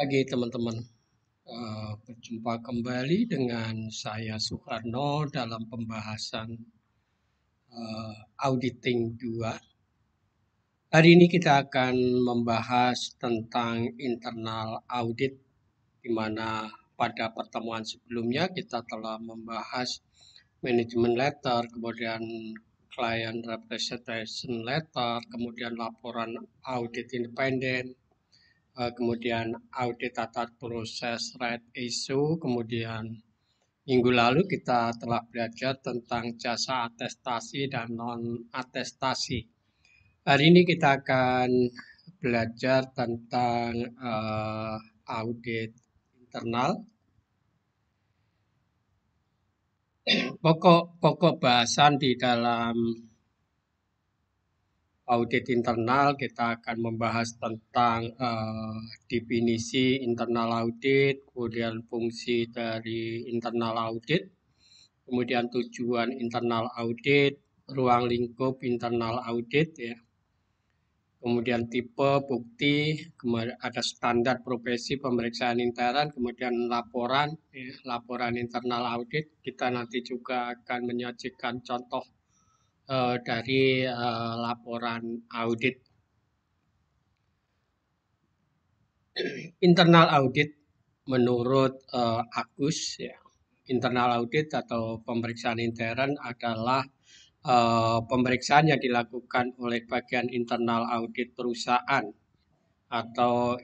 Pagi teman-teman. Berjumpa kembali dengan saya Soekarno dalam pembahasan auditing 2. Hari ini kita akan membahas tentang internal audit, di mana pada pertemuan sebelumnya kita telah membahas management letter, kemudian client representation letter, kemudian laporan audit independen, kemudian audit tata proses right issue, kemudian minggu lalu kita telah belajar tentang jasa atestasi dan non-atestasi. Hari ini kita akan belajar tentang audit internal. Pokok bahasan di dalam audit internal kita akan membahas tentang definisi internal audit, kemudian fungsi dari internal audit, kemudian tujuan internal audit, ruang lingkup internal audit, ya. Kemudian tipe, bukti, kemudian ada standar profesi pemeriksaan intern, kemudian laporan, ya, laporan internal audit. Kita nanti juga akan menyajikan contoh dari laporan audit. Internal audit menurut Agus, ya, internal audit atau pemeriksaan intern adalah pemeriksaan yang dilakukan oleh bagian internal audit perusahaan atau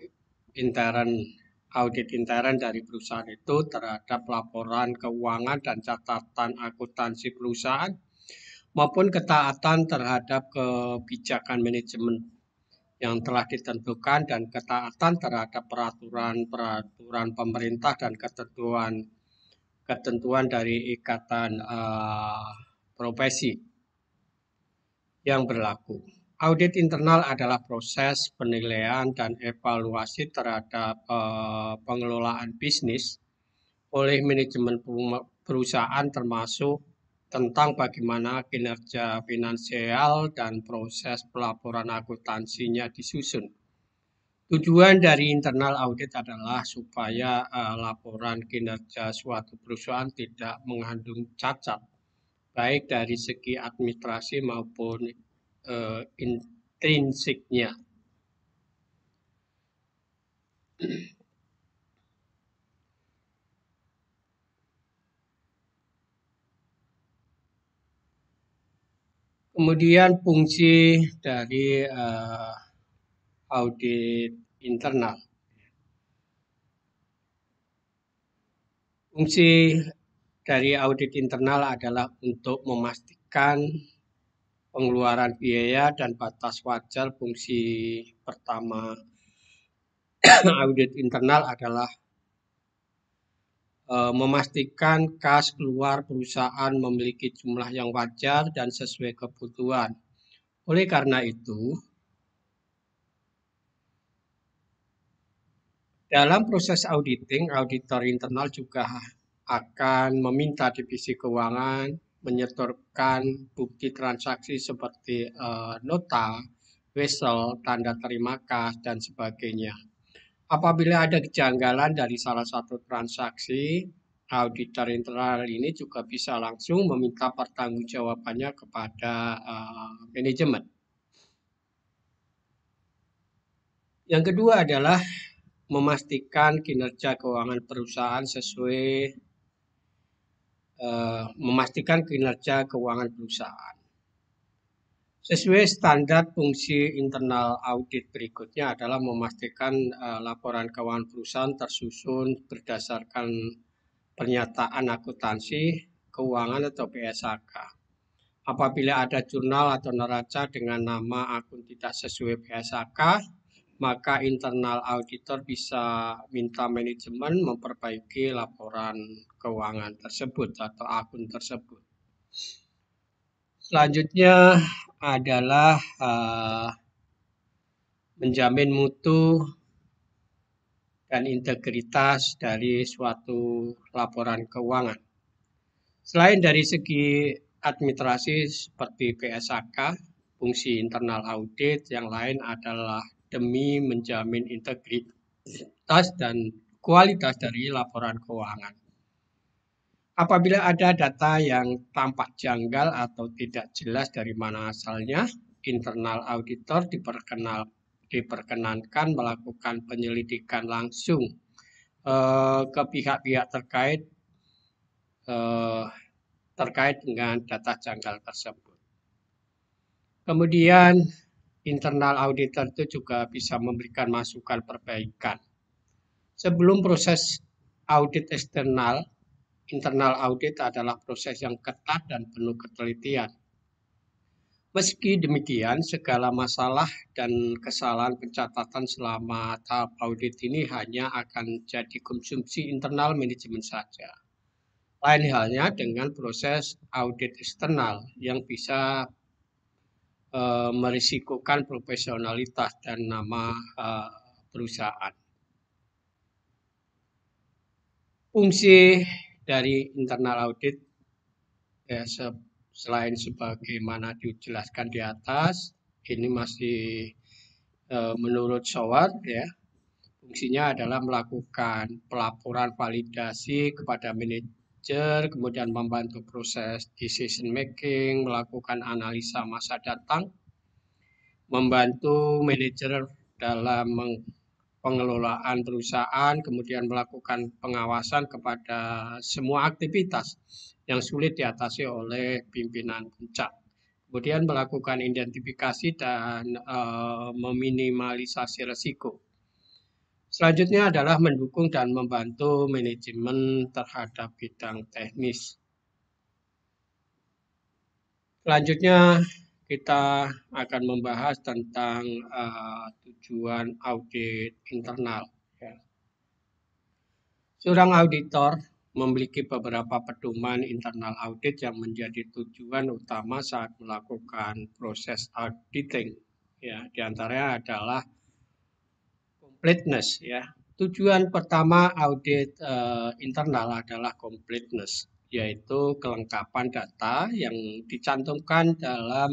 audit intern dari perusahaan itu terhadap laporan keuangan dan catatan akuntansi perusahaan maupun ketaatan terhadap kebijakan manajemen yang telah ditentukan dan ketaatan terhadap peraturan pemerintah dan ketentuan dari ikatan profesi yang berlaku. Audit internal adalah proses penilaian dan evaluasi terhadap pengelolaan bisnis oleh manajemen perusahaan, termasuk tentang bagaimana kinerja finansial dan proses pelaporan akuntansinya disusun. Tujuan dari internal audit adalah supaya laporan kinerja suatu perusahaan tidak mengandung cacat, baik dari segi administrasi maupun intrinsiknya. Kemudian fungsi dari audit internal. Fungsi dari audit internal adalah untuk memastikan pengeluaran biaya dan batas wajar. Fungsi pertama audit internal adalah memastikan kas keluar perusahaan memiliki jumlah yang wajar dan sesuai kebutuhan. Oleh karena itu, dalam proses auditing, auditor internal juga akan meminta divisi keuangan menyetorkan bukti transaksi seperti nota, wesel, tanda terima kas, dan sebagainya. Apabila ada kejanggalan dari salah satu transaksi, auditor internal ini juga bisa langsung meminta pertanggungjawabannya kepada manajemen. Yang kedua adalah memastikan kinerja keuangan perusahaan sesuai standar. Fungsi internal audit berikutnya adalah memastikan laporan keuangan perusahaan tersusun berdasarkan pernyataan akuntansi keuangan atau PSAK. Apabila ada jurnal atau neraca dengan nama akun tidak sesuai PSAK, maka internal auditor bisa minta manajemen memperbaiki laporan keuangan tersebut atau akun tersebut. Selanjutnya adalah menjamin mutu dan integritas dari suatu laporan keuangan. Selain dari segi administrasi seperti PSAK, fungsi internal audit yang lain adalah demi menjamin kuantitas dan kualitas dari laporan keuangan. Apabila ada data yang tampak janggal atau tidak jelas dari mana asalnya, internal auditor diperkenankan melakukan penyelidikan langsung ke pihak-pihak terkait dengan data janggal tersebut. Kemudian internal auditor itu juga bisa memberikan masukan perbaikan. Sebelum proses audit eksternal, internal audit adalah proses yang ketat dan penuh ketelitian. Meski demikian, segala masalah dan kesalahan pencatatan selama tahap audit ini hanya akan jadi konsumsi internal manajemen saja. Lain halnya dengan proses audit eksternal yang bisa merisikokan profesionalitas dan nama perusahaan. Fungsi dari internal audit ya, selain sebagaimana dijelaskan di atas, ini masih menurut SOWAR ya, fungsinya adalah melakukan pelaporan validasi kepada manajer, kemudian membantu proses decision making, melakukan analisa masa datang, membantu manajer dalam pengelolaan perusahaan, kemudian melakukan pengawasan kepada semua aktivitas yang sulit diatasi oleh pimpinan puncak. Kemudian melakukan identifikasi dan meminimalisasi risiko. Selanjutnya adalah mendukung dan membantu manajemen terhadap bidang teknis. Selanjutnya kita akan membahas tentang tujuan audit internal. Ya. Seorang auditor memiliki beberapa pedoman internal audit yang menjadi tujuan utama saat melakukan proses auditing. Ya, di antaranya adalah completeness. Ya. Tujuan pertama audit internal adalah completeness, yaitu kelengkapan data yang dicantumkan dalam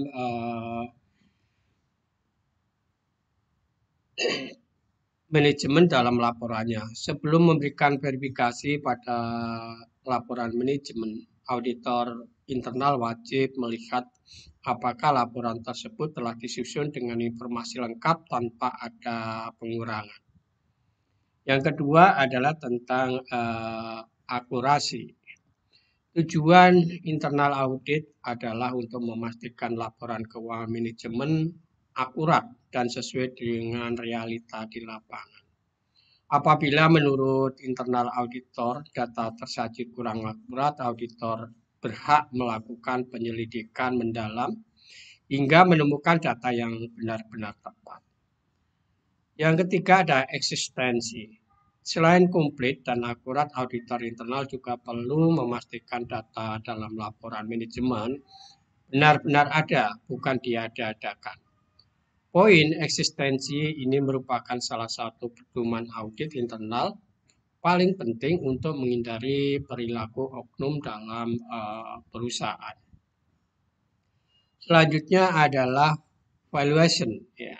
manajemen dalam laporannya. Sebelum memberikan verifikasi pada laporan manajemen, auditor internal wajib melihat apakah laporan tersebut telah disusun dengan informasi lengkap tanpa ada pengurangan. Yang kedua adalah tentang akurasi. Tujuan internal audit adalah untuk memastikan laporan keuangan manajemen akurat dan sesuai dengan realita di lapangan. Apabila menurut internal auditor data tersaji kurang akurat, auditor berhak melakukan penyelidikan mendalam hingga menemukan data yang benar-benar tepat. Yang ketiga ada eksistensi. Selain komplit dan akurat, auditor internal juga perlu memastikan data dalam laporan manajemen benar-benar ada, bukan diada-adakan. Poin eksistensi ini merupakan salah satu pedoman audit internal paling penting untuk menghindari perilaku oknum dalam perusahaan. Selanjutnya adalah valuation. Ya.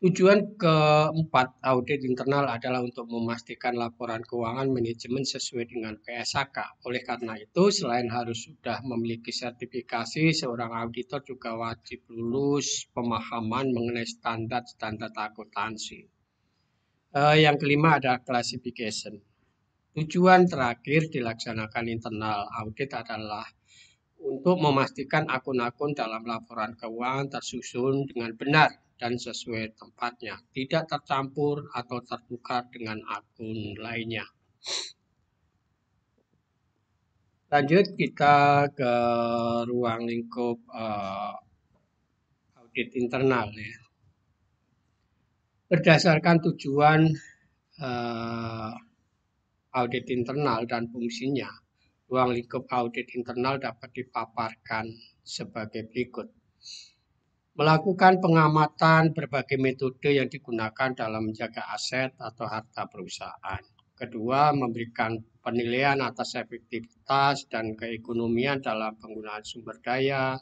Tujuan keempat audit internal adalah untuk memastikan laporan keuangan manajemen sesuai dengan PSAK. Oleh karena itu, selain harus sudah memiliki sertifikasi, seorang auditor juga wajib lulus pemahaman mengenai standar akuntansi. Yang kelima ada classification. Tujuan terakhir dilaksanakan internal audit adalah untuk memastikan akun-akun dalam laporan keuangan tersusun dengan benar dan sesuai tempatnya, tidak tercampur atau tertukar dengan akun lainnya. Lanjut kita ke ruang lingkup audit internal ya. Berdasarkan tujuan audit internal dan fungsinya, ruang lingkup audit internal dapat dipaparkan sebagai berikut. Melakukan pengamatan berbagai metode yang digunakan dalam menjaga aset atau harta perusahaan. Kedua, memberikan penilaian atas efektivitas dan keekonomian dalam penggunaan sumber daya,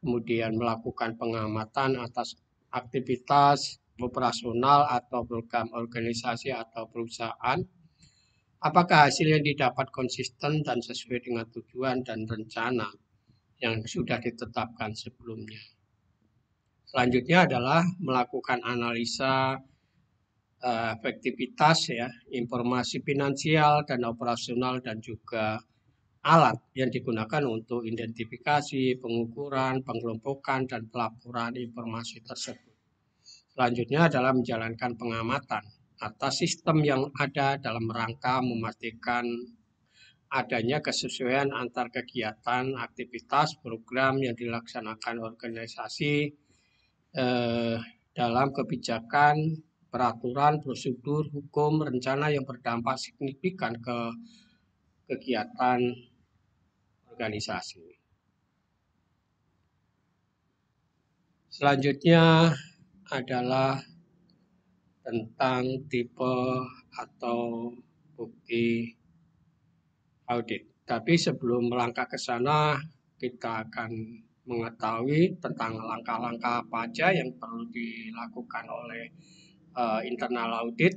kemudian melakukan pengamatan atas aktivitas operasional atau program organisasi atau perusahaan. Apakah hasil yang didapat konsisten dan sesuai dengan tujuan dan rencana yang sudah ditetapkan sebelumnya. Selanjutnya adalah melakukan analisa efektivitas ya, informasi finansial dan operasional dan juga alat yang digunakan untuk identifikasi, pengukuran, pengelompokan, dan pelaporan informasi tersebut. Selanjutnya adalah menjalankan pengamatan atas sistem yang ada dalam rangka memastikan adanya kesesuaian antar kegiatan, aktivitas, program yang dilaksanakan organisasi dalam kebijakan, peraturan, prosedur, hukum, rencana yang berdampak signifikan ke kegiatan organisasi. Selanjutnya adalah tentang tipe atau bukti audit. Tapi sebelum melangkah ke sana, kita akan mengetahui tentang langkah-langkah apa aja yang perlu dilakukan oleh internal audit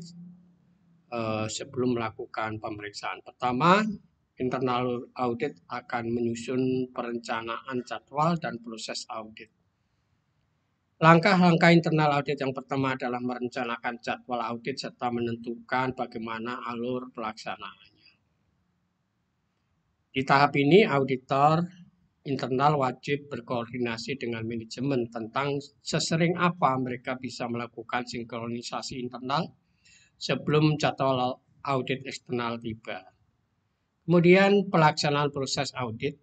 sebelum melakukan pemeriksaan. Pertama, internal audit akan menyusun perencanaan jadwal dan proses audit. Langkah-langkah internal audit yang pertama adalah merencanakan jadwal audit serta menentukan bagaimana alur pelaksanaannya. Di tahap ini, auditor internal wajib berkoordinasi dengan manajemen tentang sesering apa mereka bisa melakukan sinkronisasi internal sebelum jadwal audit eksternal tiba. Kemudian pelaksanaan proses audit.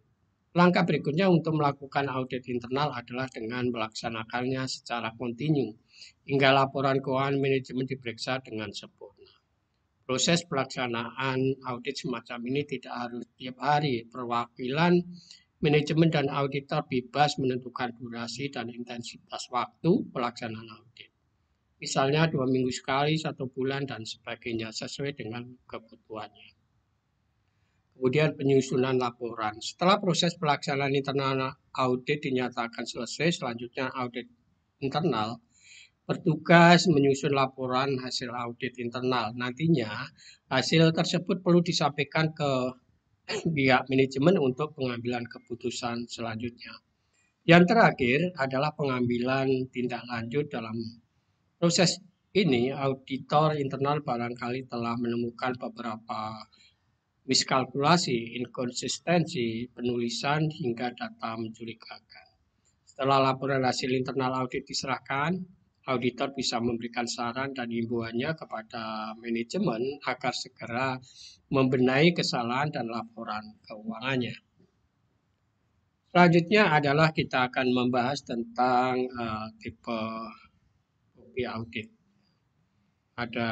Langkah berikutnya untuk melakukan audit internal adalah dengan melaksanakannya secara kontinu hingga laporan keuangan manajemen diperiksa dengan sempurna. Proses pelaksanaan audit semacam ini tidak harus tiap hari. Perwakilan manajemen dan auditor bebas menentukan durasi dan intensitas waktu pelaksanaan audit. Misalnya 2 minggu sekali, 1 bulan, dan sebagainya sesuai dengan kebutuhannya. Kemudian penyusunan laporan. Setelah proses pelaksanaan internal audit dinyatakan selesai, selanjutnya audit internal bertugas menyusun laporan hasil audit internal. Nantinya hasil tersebut perlu disampaikan ke pihak manajemen untuk pengambilan keputusan selanjutnya. Yang terakhir adalah pengambilan tindak lanjut. Dalam proses ini, auditor internal barangkali telah menemukan beberapa miskalkulasi, inkonsistensi, penulisan, hingga data mencurigakan. Setelah laporan hasil internal audit diserahkan, auditor bisa memberikan saran dan himbauannya kepada manajemen agar segera membenahi kesalahan dan laporan keuangannya. Selanjutnya adalah kita akan membahas tentang tipe bukti audit. Ada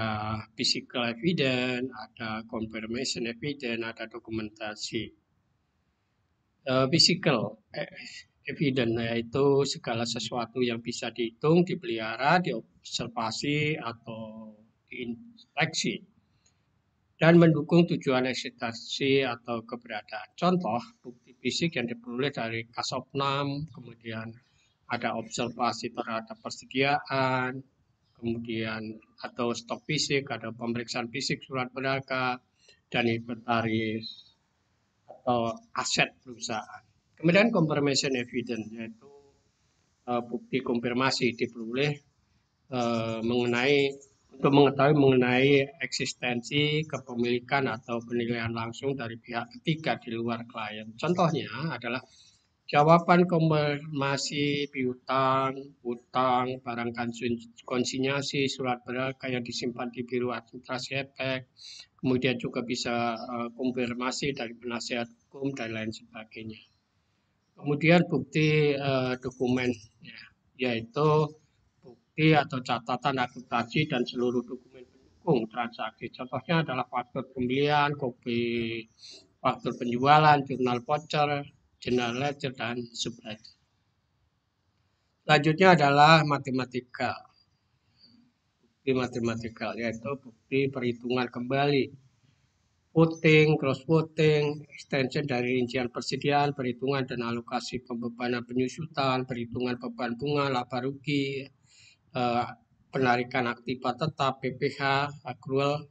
physical evidence, ada confirmation evidence, ada dokumentasi. Physical evidence yaitu segala sesuatu yang bisa dihitung, dipelihara, diobservasi, atau diinspeksi dan mendukung tujuan eksistensi atau keberadaan. Contoh, bukti fisik yang diperoleh dari Kasopnam, kemudian ada observasi terhadap persediaan, kemudian atau stok fisik, ada pemeriksaan fisik surat berharga, dan inventaris atau aset perusahaan. Kemudian confirmation evidence yaitu bukti konfirmasi diperoleh untuk mengetahui mengenai eksistensi kepemilikan atau penilaian langsung dari pihak ketiga di luar klien. Contohnya adalah jawaban konfirmasi piutang, utang, barang konsinyasi, surat berharga yang disimpan di biro administrasi efek, kemudian juga bisa konfirmasi dari penasihat hukum dan lain sebagainya. Kemudian bukti dokumen, yaitu bukti atau catatan akuntansi dan seluruh dokumen pendukung transaksi. Contohnya adalah faktur pembelian, kopi faktur penjualan, jurnal voucher, general ledger, dan subledger. Selanjutnya adalah matematikal. Bukti matematikal yaitu bukti perhitungan kembali. voting, cross voting, extension dari rincian persediaan, perhitungan dan alokasi pembebanan penyusutan, perhitungan beban bunga, laba rugi, penarikan aktiva tetap, PPh, accrual,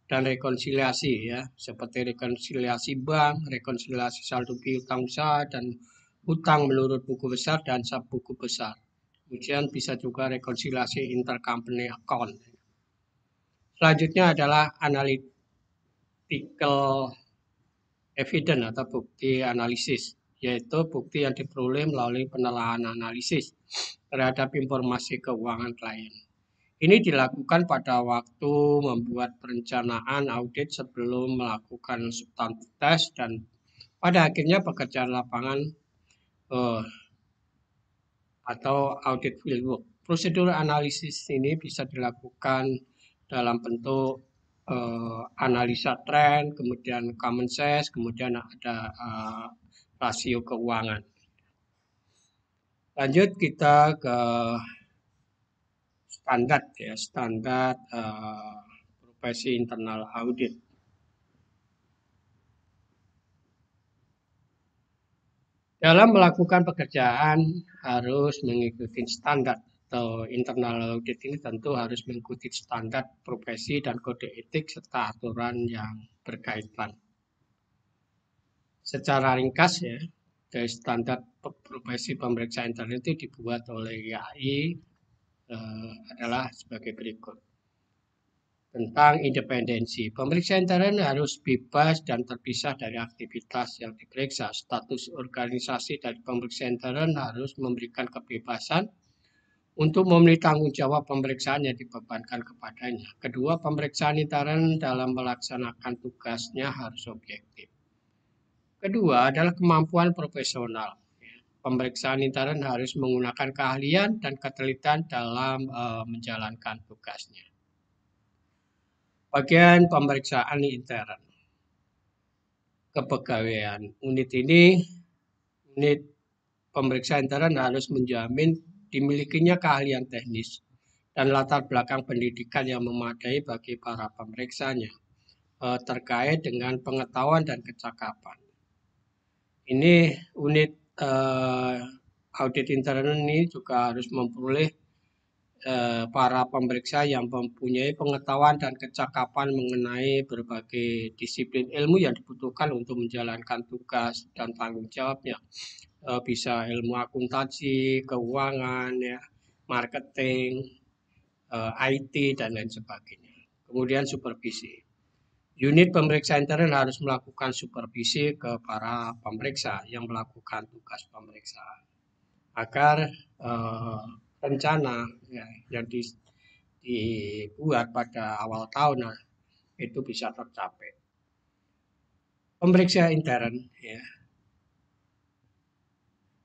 dan rekonsiliasi ya, seperti rekonsiliasi bank, rekonsiliasi saldo piutang usaha dan hutang menurut buku besar dan sub buku besar. Kemudian bisa juga rekonsiliasi intercompany account. Selanjutnya adalah analytical evidence atau bukti analisis, yaitu bukti yang diperoleh melalui penelaahan analisis terhadap informasi keuangan klien. Ini dilakukan pada waktu membuat perencanaan audit sebelum melakukan substantif test dan pada akhirnya pekerjaan lapangan atau audit fieldwork. Prosedur analisis ini bisa dilakukan dalam bentuk analisa tren, kemudian common sense, kemudian ada rasio keuangan. Lanjut kita ke standar ya, standar profesi internal audit. Dalam melakukan pekerjaan harus mengikuti standar atau internal audit ini tentu harus mengikuti standar profesi dan kode etik serta aturan yang berkaitan. Secara ringkas ya, dari standar profesi pemeriksa internal itu dibuat oleh IAI adalah sebagai berikut. Tentang independensi, pemeriksa intern harus bebas dan terpisah dari aktivitas yang diperiksa. Status organisasi dari pemeriksa intern harus memberikan kebebasan untuk memenuhi tanggung jawab pemeriksaan yang dibebankan kepadanya. Kedua, pemeriksaan intern dalam melaksanakan tugasnya harus objektif. Kedua adalah kemampuan profesional. Pemeriksaan intern harus menggunakan keahlian dan ketelitian dalam menjalankan tugasnya. Bagian pemeriksaan intern. Kepegawaian. Unit pemeriksaan intern harus menjamin dimilikinya keahlian teknis dan latar belakang pendidikan yang memadai bagi para pemeriksanya terkait dengan pengetahuan dan kecakapan. Ini unit audit intern ini juga harus memperoleh para pemeriksa yang mempunyai pengetahuan dan kecakapan mengenai berbagai disiplin ilmu yang dibutuhkan untuk menjalankan tugas dan tanggung jawabnya. Bisa ilmu akuntansi, keuangan, ya, marketing, IT, dan lain sebagainya. Kemudian supervisi. Unit pemeriksa intern harus melakukan supervisi ke para pemeriksa yang melakukan tugas pemeriksaan agar rencana ya, yang dibuat pada awal tahun itu bisa tercapai. Pemeriksa intern ya,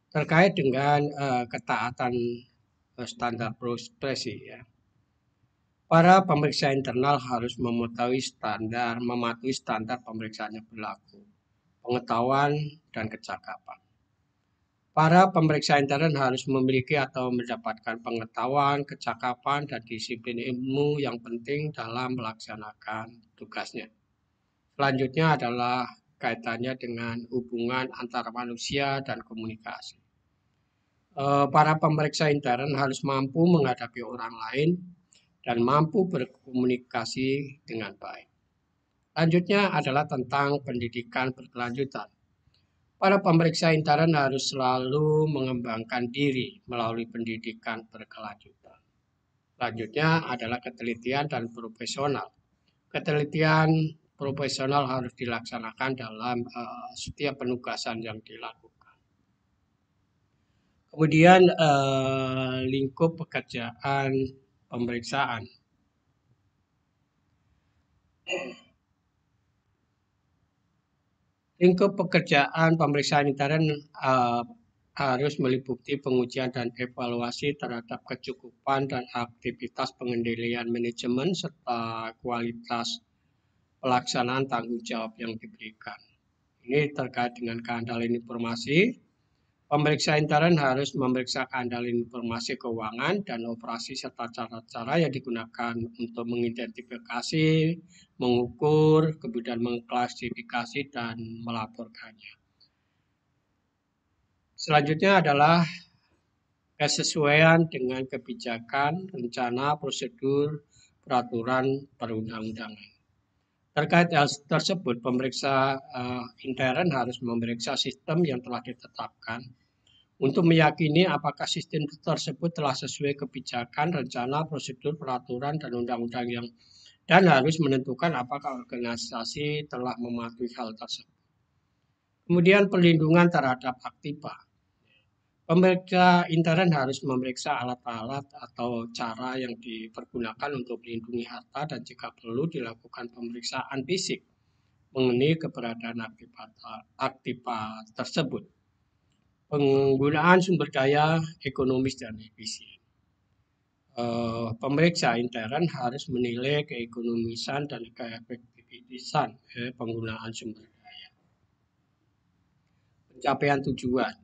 terkait dengan ketaatan standar profesi ya. Para pemeriksa internal harus mematuhi standar pemeriksaan yang berlaku, pengetahuan dan kecakapan. Para pemeriksa intern harus memiliki atau mendapatkan pengetahuan, kecakapan, dan disiplin ilmu yang penting dalam melaksanakan tugasnya. Selanjutnya adalah kaitannya dengan hubungan antar manusia dan komunikasi. Para pemeriksa intern harus mampu menghadapi orang lain dan mampu berkomunikasi dengan baik. Selanjutnya adalah tentang pendidikan berkelanjutan. Para pemeriksa intern harus selalu mengembangkan diri melalui pendidikan berkelanjutan. Selanjutnya adalah ketelitian dan profesional. Ketelitian profesional harus dilaksanakan dalam setiap penugasan yang dilakukan. Kemudian lingkup pekerjaan pemeriksaan. Lingkup pekerjaan pemeriksaan intern harus meliputi pengujian dan evaluasi terhadap kecukupan dan aktivitas pengendalian manajemen serta kualitas pelaksanaan tanggung jawab yang diberikan. Ini terkait dengan keandalan informasi, Pemeriksa intern harus memeriksa keandalan informasi keuangan dan operasi serta cara-cara yang digunakan untuk mengidentifikasi, mengukur, kemudian mengklasifikasi dan melaporkannya. Selanjutnya adalah kesesuaian dengan kebijakan, rencana, prosedur, peraturan perundang-undangan. Terkait hal tersebut, pemeriksa intern harus memeriksa sistem yang telah ditetapkan untuk meyakini apakah sistem tersebut telah sesuai kebijakan, rencana, prosedur, peraturan, dan undang-undang dan harus menentukan apakah organisasi telah mematuhi hal tersebut. Kemudian perlindungan terhadap aktiva. Pemeriksa intern harus memeriksa alat-alat atau cara yang dipergunakan untuk melindungi harta dan jika perlu dilakukan pemeriksaan fisik mengenai keberadaan aktiva tersebut. Penggunaan sumber daya ekonomis dan efisien. Pemeriksa intern harus menilai keekonomisan dan keefektifan penggunaan sumber daya. Pencapaian tujuan.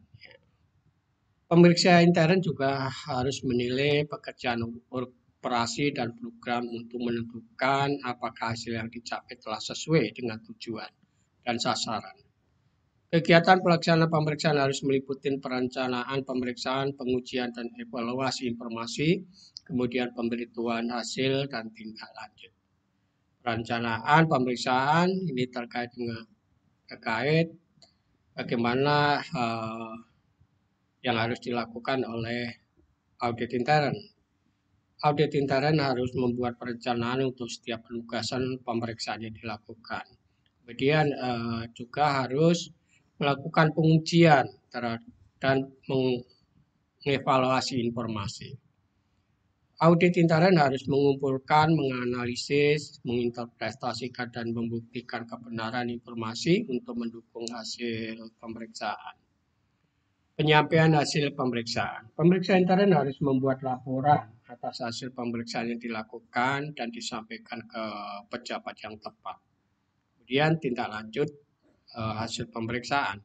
Pemeriksa intern juga harus menilai pekerjaan operasi dan program untuk menentukan apakah hasil yang dicapai telah sesuai dengan tujuan dan sasaran. Kegiatan pelaksanaan pemeriksaan harus meliputi perencanaan pemeriksaan, pengujian dan evaluasi informasi, kemudian pemberitahuan hasil dan tindak lanjut. Perencanaan pemeriksaan ini terkait bagaimana yang harus dilakukan oleh audit intern. Audit intern harus membuat perencanaan untuk setiap penugasan pemeriksaan yang dilakukan. Kemudian juga harus melakukan pengujian dan mengevaluasi informasi. Audit intern harus mengumpulkan, menganalisis, menginterpretasikan, dan membuktikan kebenaran informasi untuk mendukung hasil pemeriksaan. Penyampaian hasil pemeriksaan. Pemeriksa intern harus membuat laporan atas hasil pemeriksaan yang dilakukan dan disampaikan ke pejabat yang tepat. Kemudian tindak lanjut hasil pemeriksaan.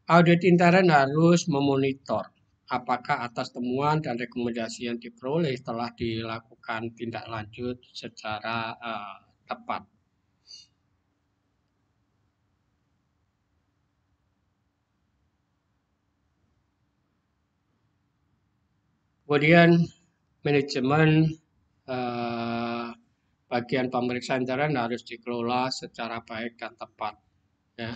Audit intern harus memonitor apakah atas temuan dan rekomendasi yang diperoleh telah dilakukan tindak lanjut secara tepat. Kemudian manajemen bagian pemeriksaan intern harus dikelola secara baik dan tepat. Ya.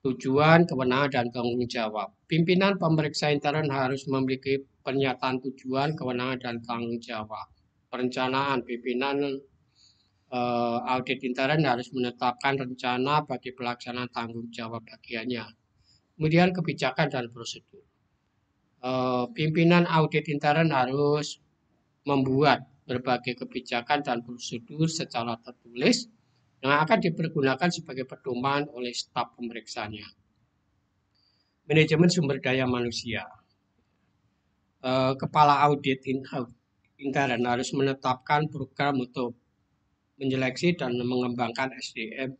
Tujuan, kewenangan, dan tanggung jawab. Pimpinan pemeriksa intern harus memiliki pernyataan tujuan, kewenangan, dan tanggung jawab. Perencanaan pimpinan audit intern harus menetapkan rencana bagi pelaksanaan tanggung jawab bagiannya. Kemudian kebijakan dan prosedur. Pimpinan audit intern harus membuat berbagai kebijakan dan prosedur secara tertulis yang akan dipergunakan sebagai pedoman oleh staf pemeriksanya. Manajemen sumber daya manusia. Kepala audit intern harus menetapkan program untuk menyeleksi dan mengembangkan SDM.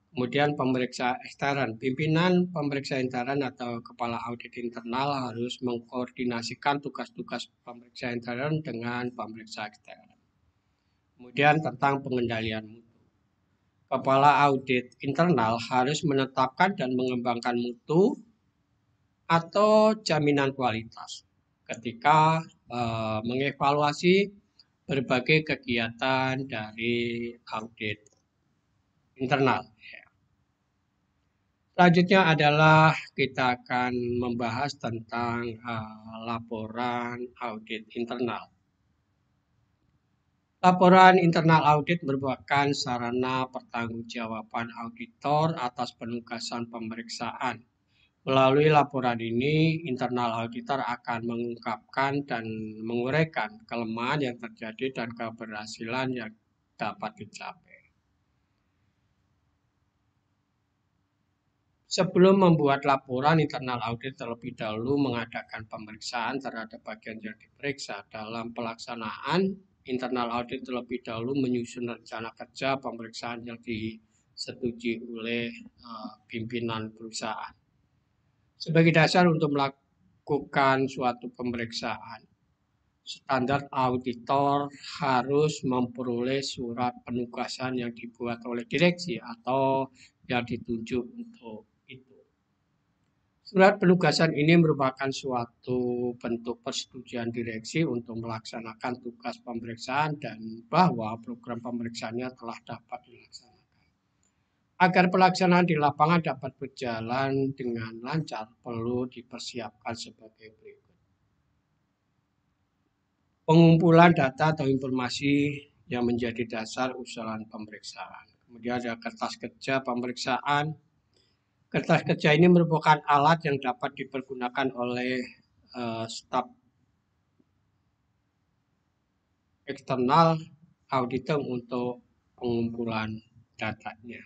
Kemudian pemeriksa ekstern. Pimpinan pemeriksa intern atau kepala audit internal harus mengkoordinasikan tugas-tugas pemeriksa intern dengan pemeriksa ekstern. Kemudian tentang pengendalian mutu. Kepala audit internal harus menetapkan dan mengembangkan mutu atau jaminan kualitas ketika mengevaluasi berbagai kegiatan dari audit internal. Selanjutnya adalah kita akan membahas tentang laporan audit internal. Laporan internal audit merupakan sarana pertanggungjawaban auditor atas penugasan pemeriksaan. Melalui laporan ini, internal auditor akan mengungkapkan dan menguraikan kelemahan yang terjadi dan keberhasilan yang dapat dicapai. Sebelum membuat laporan internal audit terlebih dahulu mengadakan pemeriksaan terhadap bagian yang diperiksa. Dalam pelaksanaan internal audit terlebih dahulu menyusun rencana kerja pemeriksaan yang disetujui oleh pimpinan perusahaan. Sebagai dasar untuk melakukan suatu pemeriksaan, standar auditor harus memperoleh surat penugasan yang dibuat oleh direksi atau yang ditunjuk untuk itu. Surat penugasan ini merupakan suatu bentuk persetujuan direksi untuk melaksanakan tugas pemeriksaan dan bahwa program pemeriksaannya telah dapat dilaksanakan. Agar pelaksanaan di lapangan dapat berjalan dengan lancar, perlu dipersiapkan sebagai berikut. Pengumpulan data atau informasi yang menjadi dasar usulan pemeriksaan. Kemudian ada kertas kerja pemeriksaan. Kertas kerja ini merupakan alat yang dapat dipergunakan oleh staf eksternal auditor untuk pengumpulan datanya.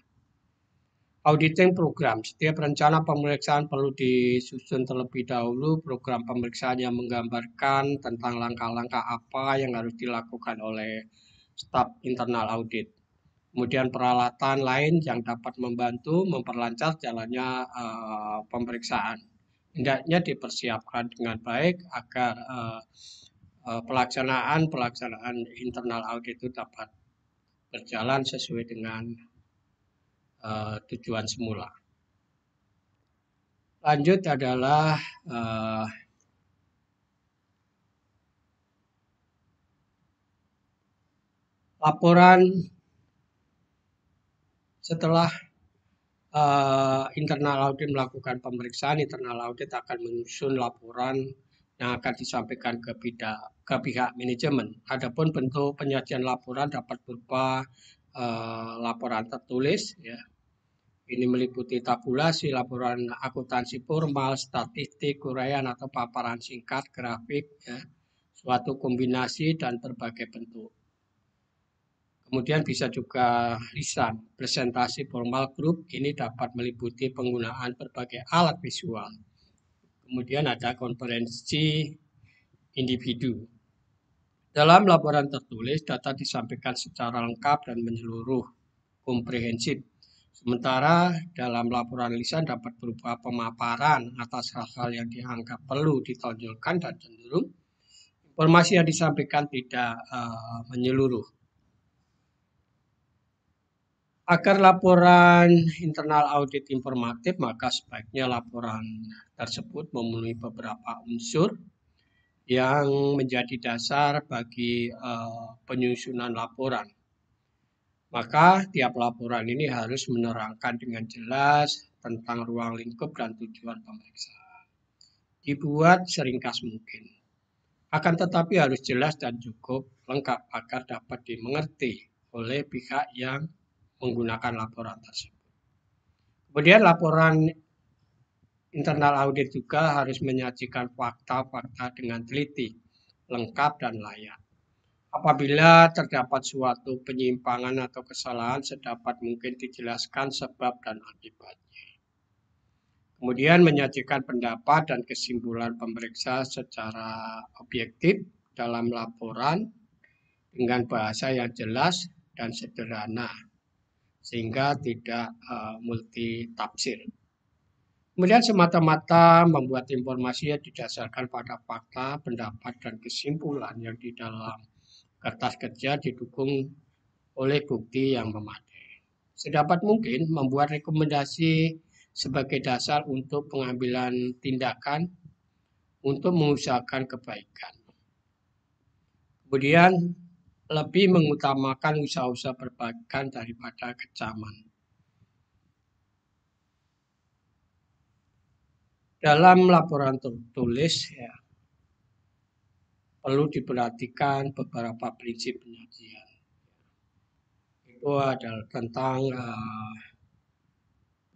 Auditing program. Setiap rencana pemeriksaan perlu disusun terlebih dahulu program pemeriksaan yang menggambarkan tentang langkah-langkah apa yang harus dilakukan oleh staf internal audit. Kemudian peralatan lain yang dapat membantu memperlancar jalannya pemeriksaan. Hendaknya dipersiapkan dengan baik agar pelaksanaan internal audit itu dapat berjalan sesuai dengan tujuan semula. Lanjut adalah laporan setelah internal audit melakukan pemeriksaan. Internal audit akan menyusun laporan yang akan disampaikan ke pihak manajemen. Adapun bentuk penyajian laporan dapat berupa laporan tertulis, ya. Ini meliputi tabulasi, laporan akuntansi formal, statistik, uraian atau paparan singkat, grafik, ya, suatu kombinasi dan berbagai bentuk. Kemudian bisa juga lisan, presentasi formal grup, ini dapat meliputi penggunaan berbagai alat visual. Kemudian ada konferensi individu. Dalam laporan tertulis, data disampaikan secara lengkap dan menyeluruh, komprehensif. Sementara dalam laporan lisan dapat berupa pemaparan atas hal-hal yang dianggap perlu ditonjolkan dan cenderung informasi yang disampaikan tidak menyeluruh. Agar laporan internal audit informatif, maka sebaiknya laporan tersebut memenuhi beberapa unsur yang menjadi dasar bagi penyusunan laporan. Maka tiap laporan ini harus menerangkan dengan jelas tentang ruang lingkup dan tujuan pemeriksaan. Dibuat seringkas mungkin. Akan tetapi harus jelas dan cukup lengkap agar dapat dimengerti oleh pihak yang menggunakan laporan tersebut. Kemudian laporan internal audit juga harus menyajikan fakta-fakta dengan teliti, lengkap dan layak. Apabila terdapat suatu penyimpangan atau kesalahan, sedapat mungkin dijelaskan sebab dan akibatnya. Kemudian menyajikan pendapat dan kesimpulan pemeriksa secara objektif dalam laporan dengan bahasa yang jelas dan sederhana, sehingga tidak multitafsir. Kemudian semata-mata membuat informasi yang didasarkan pada fakta, pendapat, dan kesimpulan yang di dalam kertas kerja didukung oleh bukti yang memadai. Sedapat mungkin membuat rekomendasi sebagai dasar untuk pengambilan tindakan untuk mengusahakan kebaikan. Kemudian lebih mengutamakan usaha-usaha perbaikan daripada kecaman. Dalam laporan tertulis, ya, perlu diperhatikan beberapa prinsip penyajian. Itu adalah tentang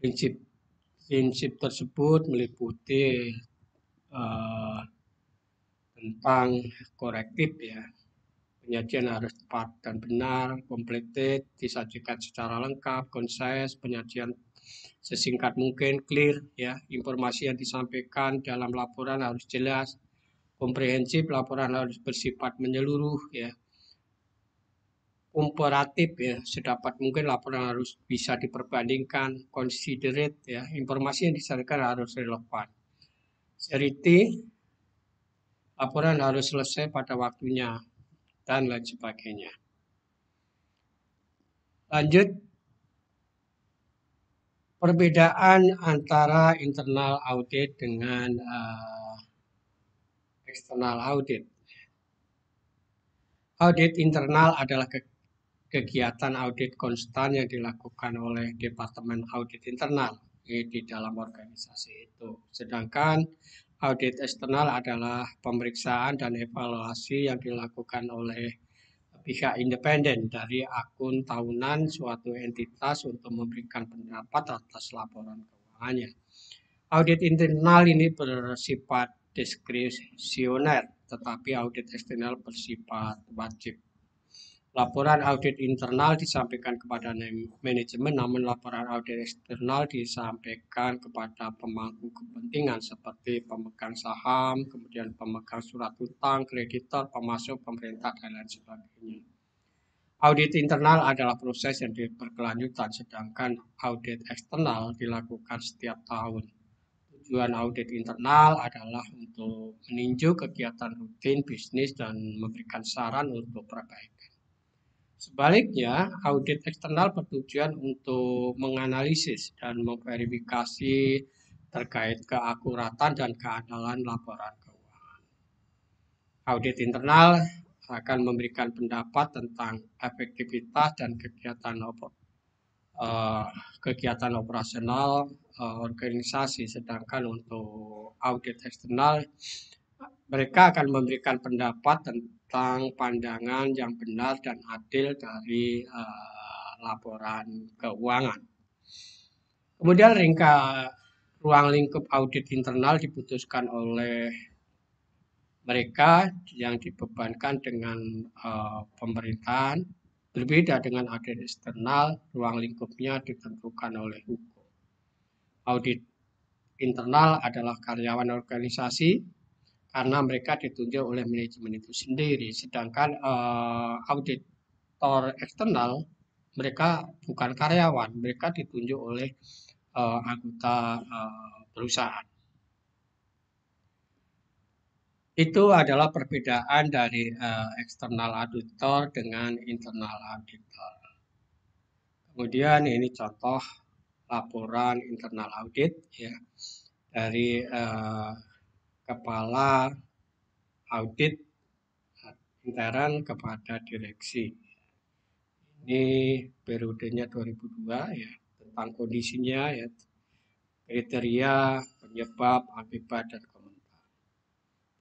prinsip tersebut meliputi tentang korektif, ya. Penyajian harus tepat dan benar, completed, disajikan secara lengkap, concise, penyajian sesingkat mungkin, clear, ya. Informasi yang disampaikan dalam laporan harus jelas, komprehensif, laporan harus bersifat menyeluruh, ya. Komparatif, ya, sedapat mungkin laporan harus bisa diperbandingkan, considerate, ya. Informasi yang disampaikan harus relevan. Seriti, laporan harus selesai pada waktunya, dan lain sebagainya. Lanjut, perbedaan antara internal audit dengan external audit. Audit internal adalah kegiatan audit konstan yang dilakukan oleh Departemen Audit Internal di dalam organisasi itu. Sedangkan audit eksternal adalah pemeriksaan dan evaluasi yang dilakukan oleh pihak independen dari akun tahunan suatu entitas untuk memberikan pendapat atas laporan keuangannya. Audit internal ini bersifat diskresioner, tetapi audit eksternal bersifat wajib. Laporan audit internal disampaikan kepada manajemen, namun laporan audit eksternal disampaikan kepada pemangku kepentingan seperti pemegang saham, kemudian pemegang surat utang, kreditor, pemasok, pemerintah, dan lain sebagainya. Audit internal adalah proses yang berkelanjutan, sedangkan audit eksternal dilakukan setiap tahun. Tujuan audit internal adalah untuk meninjau kegiatan rutin bisnis dan memberikan saran untuk perbaikan. Sebaliknya, audit eksternal bertujuan untuk menganalisis dan memverifikasi terkait keakuratan dan keandalan laporan keuangan. Audit internal akan memberikan pendapat tentang efektivitas dan kegiatan operasional organisasi, sedangkan untuk audit eksternal mereka akan memberikan pendapat tentang pandangan yang benar dan adil dari laporan keuangan. Kemudian ruang lingkup audit internal diputuskan oleh mereka yang dibebankan dengan pemerintahan. Berbeda dengan audit eksternal, ruang lingkupnya ditentukan oleh hukum. Audit internal adalah karyawan organisasi karena mereka ditunjuk oleh manajemen itu sendiri. Sedangkan auditor eksternal mereka bukan karyawan, mereka ditunjuk oleh anggota perusahaan. Itu adalah perbedaan dari eksternal auditor dengan internal auditor. Kemudian ini contoh laporan internal audit ya dari kepala audit intern kepada direksi. Ini periodenya 2002 ya, tentang kondisinya ya, kriteria, penyebab, akibat, dan komentar.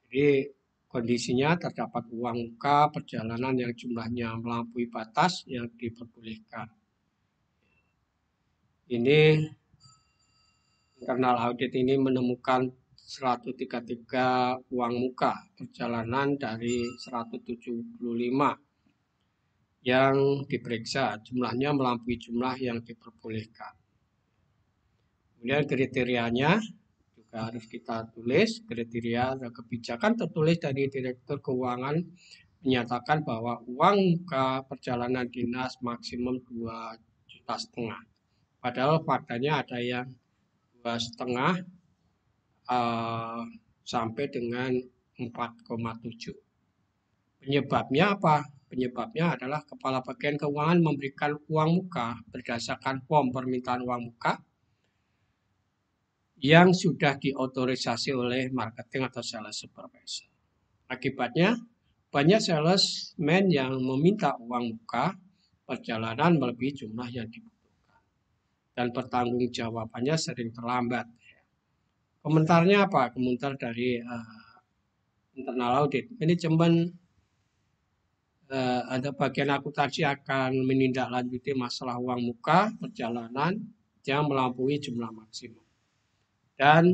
Jadi kondisinya terdapat uang muka perjalanan yang jumlahnya melampaui batas yang diperbolehkan. Ini internal audit ini menemukan 133 uang muka perjalanan dari 175 yang diperiksa, jumlahnya melampaui jumlah yang diperbolehkan. Kemudian kriterianya juga harus kita tulis, kriteria dan kebijakan tertulis dari Direktur Keuangan menyatakan bahwa uang muka perjalanan dinas maksimum 2,5 juta. Padahal faktanya ada yang 2,5 sampai dengan 4,7. Penyebabnya apa? Penyebabnya adalah Kepala Bagian Keuangan memberikan uang muka berdasarkan form permintaan uang muka yang sudah diotorisasi oleh marketing atau sales supervisor. Akibatnya, banyak salesman yang meminta uang muka perjalanan melebihi jumlah yang dibutuhkan. Dan pertanggungjawabannya sering terlambat. Komentarnya apa? Komentar dari internal audit. Manajemen ada bagian akuntansi akan menindaklanjuti masalah uang muka perjalanan yang melampaui jumlah maksimum dan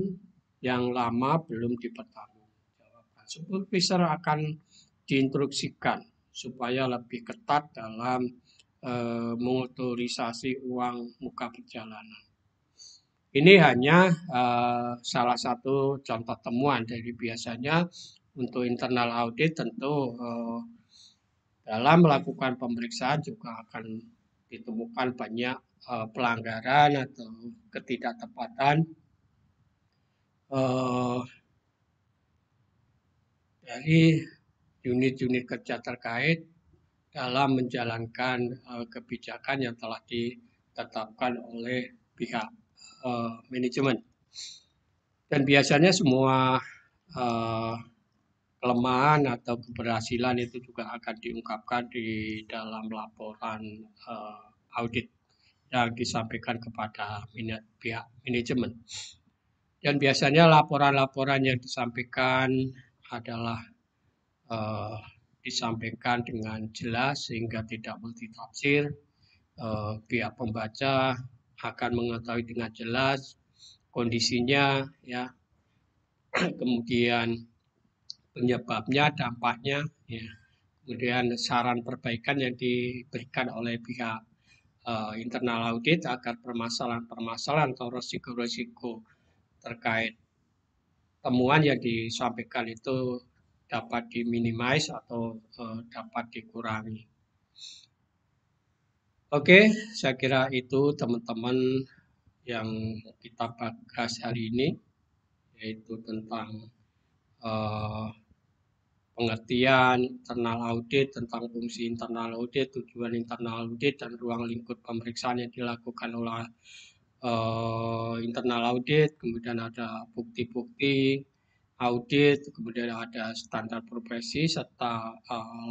yang lama belum dipertanggungjawabkan. Supervisor akan diinstruksikan supaya lebih ketat dalam mengotorisasi uang muka perjalanan. Ini hanya salah satu contoh temuan. Jadi biasanya untuk internal audit tentu dalam melakukan pemeriksaan juga akan ditemukan banyak pelanggaran atau ketidaktepatan dari unit-unit kerja terkait dalam menjalankan kebijakan yang telah ditetapkan oleh pihak manajemen. Dan biasanya semua kelemahan atau keberhasilan itu juga akan diungkapkan di dalam laporan audit yang disampaikan kepada pihak manajemen. Dan biasanya laporan-laporan yang disampaikan adalah disampaikan dengan jelas sehingga tidak multitafsir. Pihak pembaca akan mengetahui dengan jelas kondisinya, ya, kemudian penyebabnya, dampaknya, ya, kemudian saran perbaikan yang diberikan oleh pihak internal audit agar permasalahan-permasalahan atau risiko-risiko terkait temuan yang disampaikan itu dapat diminimais atau dapat dikurangi. Oke, saya kira itu teman-teman yang kita bahas hari ini, yaitu tentang pengertian internal audit, tentang fungsi internal audit, tujuan internal audit, dan ruang lingkup pemeriksaan yang dilakukan oleh internal audit, kemudian ada bukti-bukti audit, kemudian ada standar profesi, serta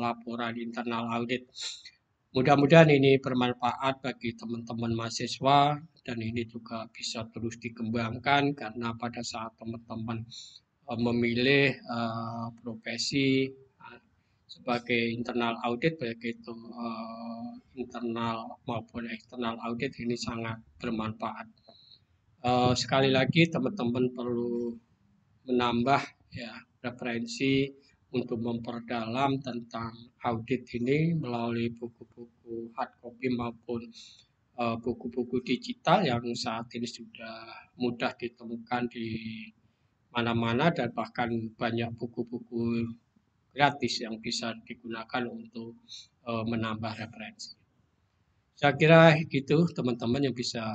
laporan internal audit. Mudah-mudahan ini bermanfaat bagi teman-teman mahasiswa, dan ini juga bisa terus dikembangkan karena pada saat teman-teman memilih profesi sebagai internal audit, baik itu internal maupun eksternal audit, ini sangat bermanfaat. Sekali lagi teman-teman perlu menambah, ya, referensi untuk memperdalam tentang audit ini melalui buku-buku hard copy maupun buku-buku digital yang saat ini sudah mudah ditemukan di mana-mana, dan bahkan banyak buku-buku gratis yang bisa digunakan untuk menambah referensi. Saya kira itu teman-teman yang bisa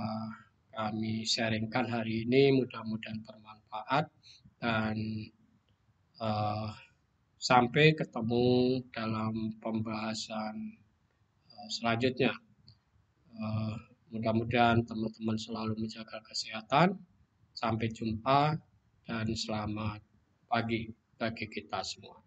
kami sharingkan hari ini, mudah-mudahan bermanfaat, dan sampai ketemu dalam pembahasan selanjutnya. Mudah-mudahan teman-teman selalu menjaga kesehatan. Sampai jumpa dan selamat pagi bagi kita semua.